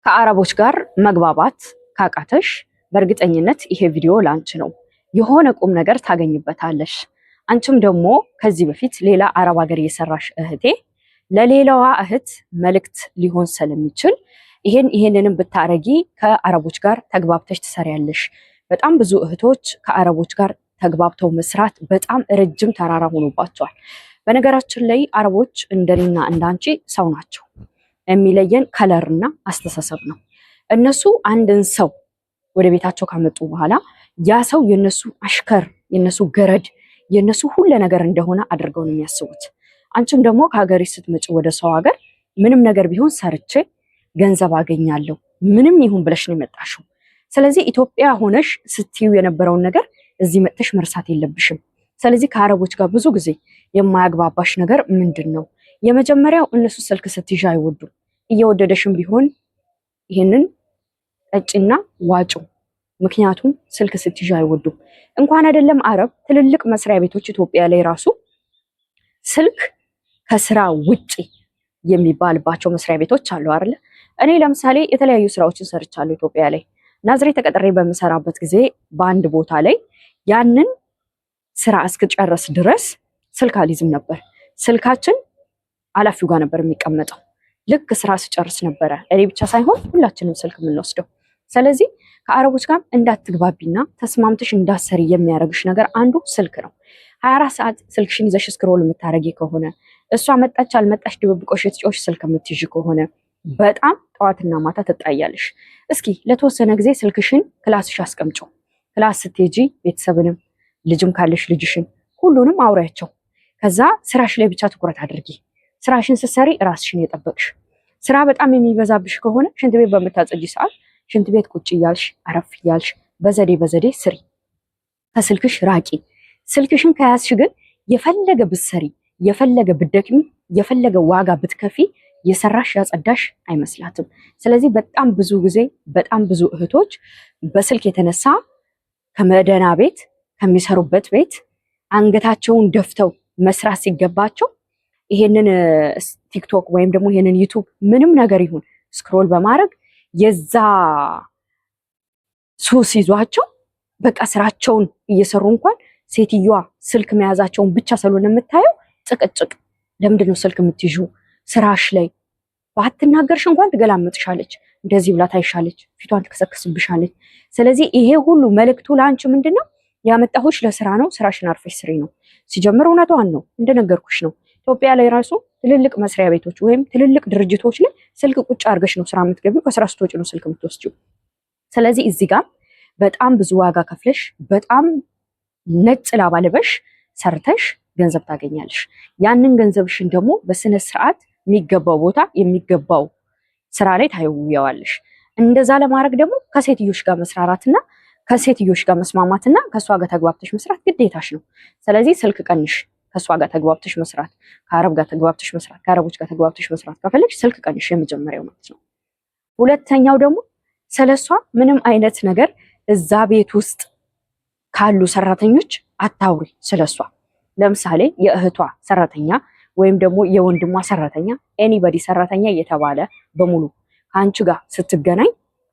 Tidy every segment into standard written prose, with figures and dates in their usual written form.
ከአረቦች ጋር መግባባት ካቃተሽ በእርግጠኝነት ይሄ ቪዲዮ ላንቺ ነው። የሆነ ቁም ነገር ታገኝበታለሽ። አንቺም ደግሞ ከዚህ በፊት ሌላ አረብ ሀገር የሰራሽ እህቴ ለሌላዋ እህት መልእክት ሊሆን ስለሚችል ይሄንንም ብታረጊ ከአረቦች ጋር ተግባብተሽ ትሰሪያለሽ። በጣም ብዙ እህቶች ከአረቦች ጋር ተግባብተው መስራት በጣም ረጅም ተራራ ሆኖባቸዋል። በነገራችን ላይ አረቦች እንደኔና እንዳንቺ ሰው ናቸው። የሚለየን ከለርና አስተሳሰብ ነው። እነሱ አንድን ሰው ወደ ቤታቸው ካመጡ በኋላ ያ ሰው የነሱ አሽከር፣ የነሱ ገረድ፣ የነሱ ሁሉ ነገር እንደሆነ አድርገው ነው የሚያስቡት። አንቺም ደግሞ ከሀገሬ ስትመጪ ወደ ሰው ሀገር ምንም ነገር ቢሆን ሰርቼ ገንዘብ አገኛለሁ ምንም ይሁን ብለሽ ነው የመጣሽው። ስለዚህ ኢትዮጵያ ሆነሽ ስትዩ የነበረውን ነገር እዚህ መጥተሽ መርሳት የለብሽም። ስለዚህ ከአረቦች ጋር ብዙ ጊዜ የማያግባባሽ ነገር ምንድን ነው? የመጀመሪያው እነሱ ስልክ ስትይዥ አይወዱም። እየወደደሽም ቢሆን ይሄንን ጠጪና ዋጩ። ምክንያቱም ስልክ ስትይዥ አይወዱም። እንኳን አይደለም አረብ፣ ትልልቅ መስሪያ ቤቶች ኢትዮጵያ ላይ ራሱ ስልክ ከስራ ውጪ የሚባልባቸው መስሪያ ቤቶች አሉ አይደለ? እኔ ለምሳሌ የተለያዩ ስራዎችን ሰርቻለሁ ኢትዮጵያ ላይ። ናዝሬት ተቀጥሬ በምሰራበት ጊዜ በአንድ ቦታ ላይ ያንን ስራ እስክጨርስ ድረስ ስልክ አልይዝም ነበር። ስልካችን ኃላፊው ጋር ነበር የሚቀመጠው። ልክ ስራ ስጨርስ ነበረ እኔ ብቻ ሳይሆን ሁላችንም ስልክ የምንወስደው። ስለዚህ ከአረቦች ጋር እንዳትግባቢና ተስማምተሽ እንዳሰሪ የሚያደርግሽ ነገር አንዱ ስልክ ነው። 24 ሰዓት ስልክሽን ይዘሽ ስክሮል የምታረጊ ከሆነ እሷ መጣች አልመጣች ድብብቆሽ የትጮሽ ስልክ የምትይዥ ከሆነ በጣም ጠዋትና ማታ ትጣያለሽ። እስኪ ለተወሰነ ጊዜ ስልክሽን ክላስሽ አስቀምጪው። ክላስ ስትሄጂ ቤተሰብንም ልጅም ካለሽ ልጅሽን ሁሉንም አውሪያቸው። ከዛ ስራሽ ላይ ብቻ ትኩረት አድርጊ። ስራሽን ስትሰሪ ራስሽን የጠበቅሽ። ስራ በጣም የሚበዛብሽ ከሆነ ሽንት ቤት በምታጸጂ ሰዓት ሽንት ቤት ቁጭ እያልሽ አረፍ እያልሽ በዘዴ ስሪ። ከስልክሽ ራቂ። ስልክሽን ከያዝሽ ግን የፈለገ ብትሰሪ፣ የፈለገ ብትደክሚ፣ የፈለገ ዋጋ ብትከፊ የሰራሽ ያጸዳሽ አይመስላትም። ስለዚህ በጣም ብዙ ጊዜ በጣም ብዙ እህቶች በስልክ የተነሳ ከመደና ቤት ከሚሰሩበት ቤት አንገታቸውን ደፍተው መስራት ሲገባቸው ይሄንን ቲክቶክ ወይም ደግሞ ይሄንን ዩቱብ ምንም ነገር ይሁን ስክሮል በማድረግ የዛ ሱስ ይዟቸው በቃ ስራቸውን እየሰሩ እንኳን ሴትዮዋ ስልክ መያዛቸውን ብቻ ስለሆነ የምታየው ጭቅጭቅ። ለምንድን ነው ስልክ የምትይዡ? ስራሽ ላይ ባትናገርሽ እንኳን ትገላምጥሻለች፣ እንደዚህ ብላ ታይሻለች፣ ፊቷን ትከሰክስብሻለች። ስለዚህ ይሄ ሁሉ መልእክቱ ለአንቺ ምንድነው? ያመጣሁሽ ለስራ ነው፣ ስራሽን አርፈሽ ስሪ ነው። ሲጀምር እውነቷን ነው፣ እንደነገርኩሽ ነው። ኢትዮጵያ ላይ ራሱ ትልልቅ መስሪያ ቤቶች ወይም ትልልቅ ድርጅቶች ላይ ስልክ ቁጭ አድርገሽ ነው ስራ የምትገቢው፣ ከስራ ስትወጪ ነው ስልክ የምትወስጂው። ስለዚህ እዚህ ጋር በጣም ብዙ ዋጋ ከፍለሽ በጣም ነጭ ላባ ልበሽ ሰርተሽ ገንዘብ ታገኛለሽ። ያንን ገንዘብሽን ደግሞ በስነ ስርዓት የሚገባው ቦታ የሚገባው ስራ ላይ ታየዋለሽ። እንደዛ ለማድረግ ደግሞ ከሴትዮሽ ጋር መስራራትና ከሴትዮሽ ጋር መስማማትና ከሷ ጋር ተግባብተሽ መስራት ግዴታሽ ነው። ስለዚህ ስልክ ቀንሽ። ከሷ ጋር ተግባብተሽ መስራት፣ ከአረብ ጋር ተግባብተሽ መስራት፣ ከአረቦች ጋር ተግባብተሽ መስራት ከፈለግሽ ስልክ ቀንሽ፣ የመጀመሪያው ማለት ነው። ሁለተኛው ደግሞ ስለሷ ምንም አይነት ነገር እዛ ቤት ውስጥ ካሉ ሰራተኞች አታውሪ ስለሷ። ለምሳሌ የእህቷ ሰራተኛ ወይም ደግሞ የወንድሟ ሰራተኛ ኤኒባዲ ሰራተኛ እየተባለ በሙሉ ከአንቺ ጋር ስትገናኝ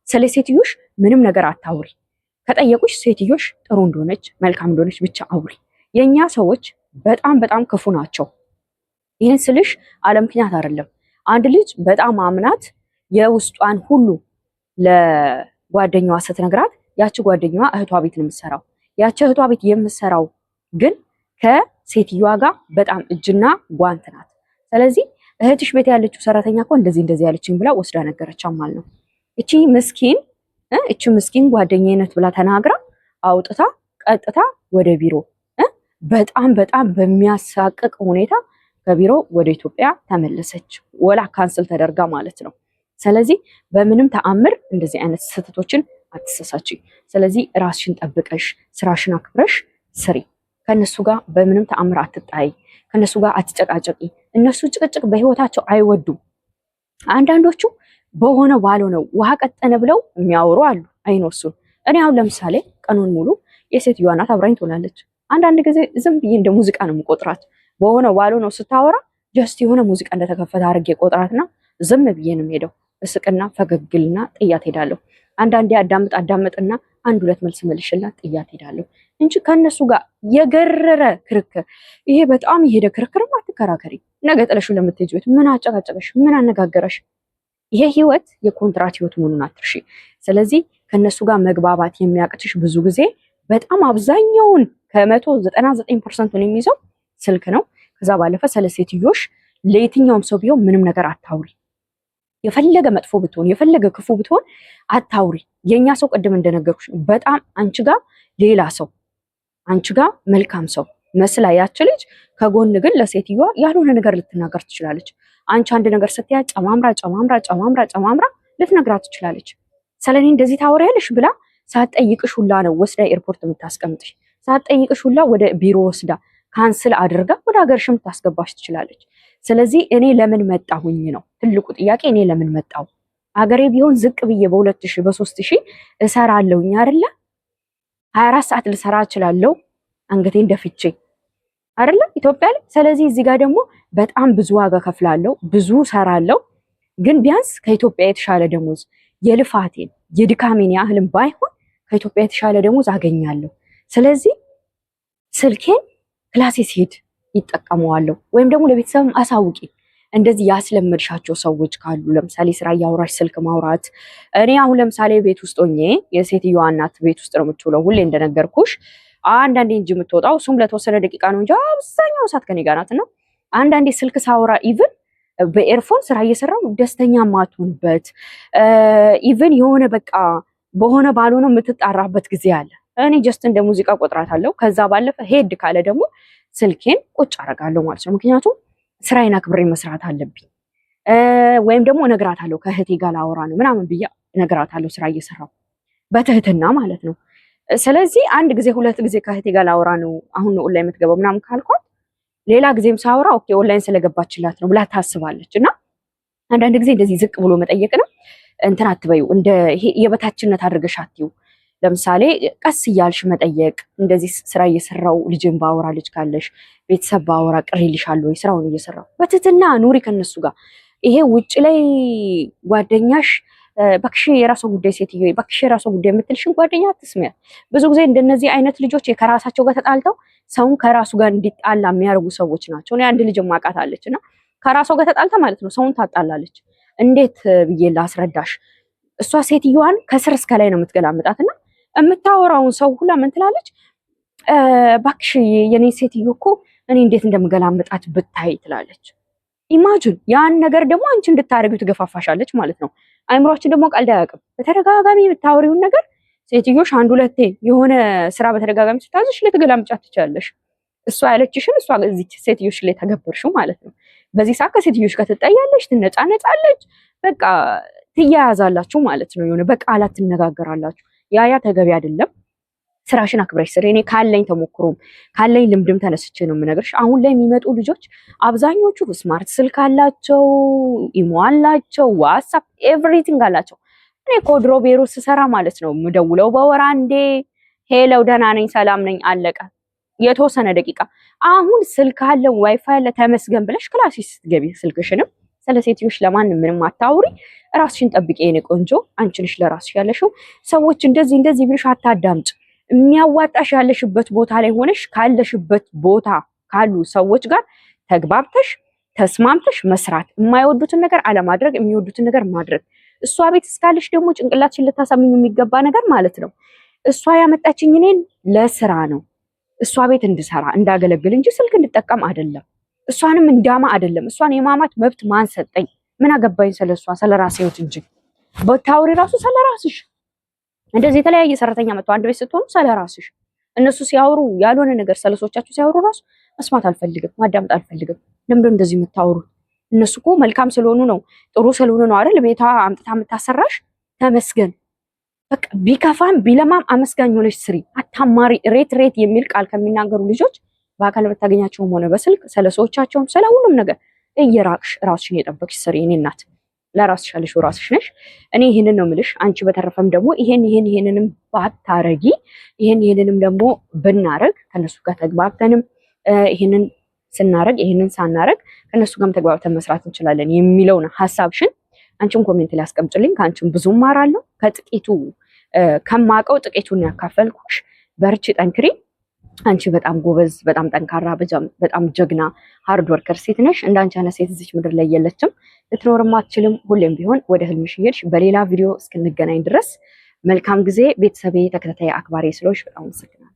ስለ ሴትዮሽ ምንም ነገር አታውሪ። ከጠየቁሽ ሴትዮሽ ጥሩ እንደሆነች መልካም እንደሆነች ብቻ አውሪ። የኛ ሰዎች በጣም በጣም ክፉ ናቸው። ይህን ስልሽ አለ ምክንያት አይደለም። አንድ ልጅ በጣም አምናት የውስጧን ሁሉ ለጓደኛዋ ስትነግራት ያቺ ጓደኛዋ እህቷ ቤት ነው የምትሰራው። ያቺ እህቷ ቤት የምትሰራው ግን ከሴትዮዋ ጋር በጣም እጅና ጓንት ናት። ስለዚህ እህትሽ ቤት ያለችው ሰራተኛ እኮ እንደዚህ ያለችኝ ብላ ወስዳ ነገረቻት ማለት ነው። እቺ ምስኪን ጓደኛዬ ናት ብላ ተናግራ አውጥታ ቀጥታ ወደ ቢሮ በጣም በጣም በሚያሳቅቅ ሁኔታ ከቢሮ ወደ ኢትዮጵያ ተመለሰች። ወላ ካንስል ተደርጋ ማለት ነው። ስለዚህ በምንም ተአምር እንደዚህ አይነት ስህተቶችን አትሰሳች። ስለዚህ ራስሽን ጠብቀሽ ስራሽን አክብረሽ ስሪ። ከነሱ ጋር በምንም ተአምር አትጣይ። ከነሱ ጋር አትጨቃጨቂ። እነሱ ጭቅጭቅ በህይወታቸው አይወዱም። አንዳንዶቹ በሆነ ባልሆነው ውሃ ቀጠነ ብለው የሚያወሩ አሉ። አይኖሱን። እኔ አሁን ለምሳሌ ቀኑን ሙሉ የሴትዮዋ ናት አብራኝ ትሆናለች። አንዳንድ ጊዜ ዝም ብዬ እንደ ሙዚቃ ነው የምቆጥራት። በሆነ ባልሆነው ስታወራ ጀስት የሆነ ሙዚቃ እንደተከፈተ አድርጌ ቆጥራትና ዝም ብዬ ነው የምሄደው። እስቅና ፈገግልና ጥያት ሄዳለሁ። አንዳንዴ አዳምጥና አንድ ሁለት መልስ መልሽላት ጥያት ሄዳለሁ እንጂ ከነሱ ጋር የገረረ ክርክር ይሄ በጣም የሄደ ክርክርም አትከራከሪ። ነገ ጥለሽው ለምትሄጂ ቤት ምን አጨቃጨቀሽ? ምን አነጋገረሽ? ይሄ ህይወት የኮንትራት ህይወት መሆኑን አትርሺ። ስለዚህ ከነሱ ጋር መግባባት የሚያቅትሽ ብዙ ጊዜ በጣም አብዛኛውን ከ199% የሚይዘው ስልክ ነው። ከዛ ባለፈ ስለ ሴትዮሽ ለየትኛውም ሰው ቢሆን ምንም ነገር አታውሪ። የፈለገ መጥፎ ብትሆን የፈለገ ክፉ ብትሆን አታውሪ። የኛ ሰው ቅድም እንደነገርኩሽ በጣም አንቺ ጋር ሌላ ሰው አንቺ ጋር መልካም ሰው መስላ ያች ልጅ ከጎን ግን ለሴትዮዋ ያልሆነ ነገር ልትናገር ትችላለች። አንቺ አንድ ነገር ስትያ ጨማምራ ልትነግራት ትችላለች። ስለኔ እንደዚህ ታወሪያለሽ ብላ ሳትጠይቅሽ ሁላ ነው ወስዳ ኤርፖርት የምታስቀምጥሽ። ሳትጠይቅሽ ሁላ ወደ ቢሮ ወስዳ ካንስል አድርጋ ወደ ሀገርሽም ታስገባሽ ትችላለች። ስለዚህ እኔ ለምን መጣሁኝ ነው ትልቁ ጥያቄ። እኔ ለምን መጣሁ? አገሬ ቢሆን ዝቅ ብዬ በ2000 በ3000 እሰራለሁኝ አይደለ? 24 ሰዓት ልሰራ እችላለሁ አንገቴን ደፍቼ አይደለ ኢትዮጵያ ላይ። ስለዚህ እዚህ ጋር ደግሞ በጣም ብዙ ዋጋ ከፍላለሁ፣ ብዙ ሰራለሁ። ግን ቢያንስ ከኢትዮጵያ የተሻለ ደሞዝ የልፋቴን የድካሜን ያህልም ባይሆን ከኢትዮጵያ የተሻለ ደሞዝ አገኛለሁ። ስለዚህ ስልኬን ክላሴ ሲሄድ ይጠቀመዋለሁ። ወይም ደግሞ ለቤተሰብም አሳውቂ። እንደዚህ ያስለመድሻቸው ሰዎች ካሉ ለምሳሌ ስራ እያወራሽ ስልክ ማውራት። እኔ አሁን ለምሳሌ ቤት ውስጥ ሆኜ የሴትዮዋ እናት ቤት ውስጥ ነው የምትውለው ሁሌ እንደነገርኩሽ። አንዳንዴ እንጂ የምትወጣው እሱም ለተወሰነ ደቂቃ ነው እንጂ አብዛኛው ሰዓት ከኔ ጋር ናት። እና አንዳንዴ ስልክ ሳወራ ኢቭን በኤርፎን ስራ እየሰራው ደስተኛ ማትሆንበት ኢቭን የሆነ በቃ በሆነ ባልሆነ የምትጣራበት ጊዜ አለ። እኔ ጀስት እንደ ሙዚቃ ቆጥራታለሁ። ከዛ ባለፈ ሄድ ካለ ደግሞ ስልኬን ቁጭ አደርጋለሁ ማለት ነው። ምክንያቱም ስራዬን አክብሬ መስራት አለብኝ። ወይም ደግሞ እነግራታለሁ ከእህቴ ጋር ላወራ ነው ምናምን ብዬ እነግራታለሁ ስራ እየሰራው በትህትና ማለት ነው። ስለዚህ አንድ ጊዜ ሁለት ጊዜ ከእህቴ ጋር ላወራ ነው አሁን ነው ኦንላይን የምትገባው ምናምን ካልኳት ሌላ ጊዜም ሳወራ ኦኬ ኦንላይን ስለገባችላት ነው ብላ ታስባለች። እና አንዳንድ ጊዜ እንደዚህ ዝቅ ብሎ መጠየቅ ነው እንትን አትበዩ፣ እንደ ይሄ የበታችነት አድርገሽ አትዩ። ለምሳሌ ቀስ እያልሽ መጠየቅ እንደዚህ ስራ እየሰራው ልጅን ባወራ ልጅ ካለሽ ቤተሰብ ባወራ ቅር ይልሻል ወይ? ስራውን እየሰራው በትህትና ኑሪ ከነሱ ጋር። ይሄ ውጭ ላይ ጓደኛሽ ባክሽ የራሱ ጉዳይ ሴትዮ ባክሽ የራሱ ጉዳይ የምትልሽን ጓደኛ አትስሚያት። ብዙ ጊዜ እንደነዚህ አይነት ልጆች ከራሳቸው ጋር ተጣልተው ሰውን ከራሱ ጋር እንዲጣላ የሚያደርጉ ሰዎች ናቸው። እኔ አንድ ልጅ ማቃት አለች እና ከራሷ ጋር ተጣልታ ማለት ነው ሰውን ታጣላለች። እንዴት ብዬ ላስረዳሽ? እሷ ሴትዮዋን ከስር እስከ ላይ ነው የምትገላምጣትና የምታወራውን ሰው ሁላ ምን ትላለች? ባክሽ የኔ ሴትዮ እኮ እኔ እንዴት እንደምገላምጣት ብታይ ትላለች። ኢማጂን ያን ነገር ደግሞ አንቺ እንድታረጊው ትገፋፋሻለች ማለት ነው። አይምሮአችን ደግሞ ቀልድ አያውቅም። በተደጋጋሚ የምታወሪውን ነገር ሴትዮሽ አንድ ሁለቴ የሆነ ስራ በተደጋጋሚ ስታዝሽ ልትገላምጫት ትችላለሽ። እሷ ያለችሽን እሷ እዚች ሴትዮሽ ላይ ተገበርሽው ማለት ነው። በዚህ ሰዓት ከሴትዮሽ ጋር ትጠያለሽ፣ ትነጫነጫለች፣ በቃ ትያያዛላችሁ ማለት ነው። የሆነ በቃላት ትነጋገራላችሁ። ያ ተገቢ አይደለም። ስራሽን አክብረሽ ስሪ። እኔ ካለኝ ተሞክሮም ካለኝ ልምድም ተነስቼ ነው የምነግርሽ። አሁን ላይ የሚመጡ ልጆች አብዛኞቹ ስማርት ስልክ አላቸው፣ ኢሞ አላቸው፣ ዋትስአፕ ኤቭሪቲንግ አላቸው። እኔ ኮድሮ ቤሮ ስሰራ ማለት ነው የምደውለው በወር አንዴ ሄለው ደህና ነኝ ሰላም ነኝ አለቀ። የተወሰነ ደቂቃ። አሁን ስልክ አለ ዋይፋይ አለ ተመስገን ብለሽ ክላስሽ ስትገቢ ስልክሽንም ስለ ሴትዮሽ ለማንም ምንም አታውሪ። ራስሽን ጠብቂ የኔ ቆንጆ። አንቺ ነሽ ለራስሽ ያለሽው። ሰዎች እንደዚህ ብለሽ አታዳምጭ። የሚያዋጣሽ ያለሽበት ቦታ ላይ ሆነሽ ካለሽበት ቦታ ካሉ ሰዎች ጋር ተግባብተሽ ተስማምተሽ መስራት፣ የማይወዱትን ነገር አለማድረግ፣ የሚወዱትን ነገር ማድረግ። እሷ ቤት እስካለሽ ደግሞ ጭንቅላትሽን ልታሳምኙ የሚገባ ነገር ማለት ነው እሷ ያመጣችኝ እኔን ለስራ ነው፣ እሷ ቤት እንድሰራ እንዳገለግል እንጂ ስልክ እንድጠቀም አይደለም። እሷንም እንዳማ አይደለም። እሷን የማማት መብት ማን ሰጠኝ? ምን አገባኝ ስለሷ ስለራሴ ህይወት እንጂ። በታውሪ ራሱ ስለራስሽ እንደዚህ የተለያየ ሰራተኛ መጥቶ አንድ ቤት ስትሆኑ ስለራስሽ። እነሱ ሲያወሩ ያልሆነ ነገር ሰለሶቻችሁ ሲያወሩ ራሱ መስማት አልፈልግም፣ ማዳመጥ አልፈልግም። ለምንድነው እንደዚህ የምታወሩት? እነሱ እኮ መልካም ስለሆኑ ነው ጥሩ ስለሆኑ ነው አይደል ቤቷ አምጥታ የምታሰራሽ። ተመስገን በቃ ቢከፋም ቢለማም አመስጋኝ ሆነሽ ስሪ። አታማሪ። ሬት የሚል ቃል ከሚናገሩ ልጆች በአካል ብታገኛቸውም ሆነ በስልክ ስለሰዎቻቸውም ስለ ሁሉም ነገር እየራቅሽ ራስሽን የጠበቅሽ ስሪ። እኔ እናት ለራስሽ ያለሽው ራስሽ ነሽ። እኔ ይሄንን ነው የምልሽ። አንቺ በተረፈም ደግሞ ይሄንንም ባታረጊ ይሄንንም ደግሞ ብናረግ ከነሱ ጋር ተግባብተንም ይሄንን ስናረግ ይሄንን ሳናረግ ከነሱ ጋርም ተግባብተን መስራት እንችላለን የሚለውን ሐሳብሽን አንቺም ኮሜንት ላይ አስቀምጪልኝ። ከአንቺም ብዙ እማራለሁ። ከጥቂቱ ከማውቀው ጥቂቱን ያካፈልኩሽ። በርቺ፣ ጠንክሪ። አንቺ በጣም ጎበዝ፣ በጣም ጠንካራ፣ በጣም ጀግና ሃርድ ወርከር ሴት ነሽ። እንዳንቺ አይነት ሴት እዚች ምድር ላይ የለችም፣ ልትኖርም አትችልም። ሁሌም ቢሆን ወደ ህልምሽ እየሄድሽ በሌላ ቪዲዮ እስክንገናኝ ድረስ መልካም ጊዜ። ቤተሰቤ፣ ተከታታይ አክባሪ ስለሆንሽ በጣም አመሰግናለሁ።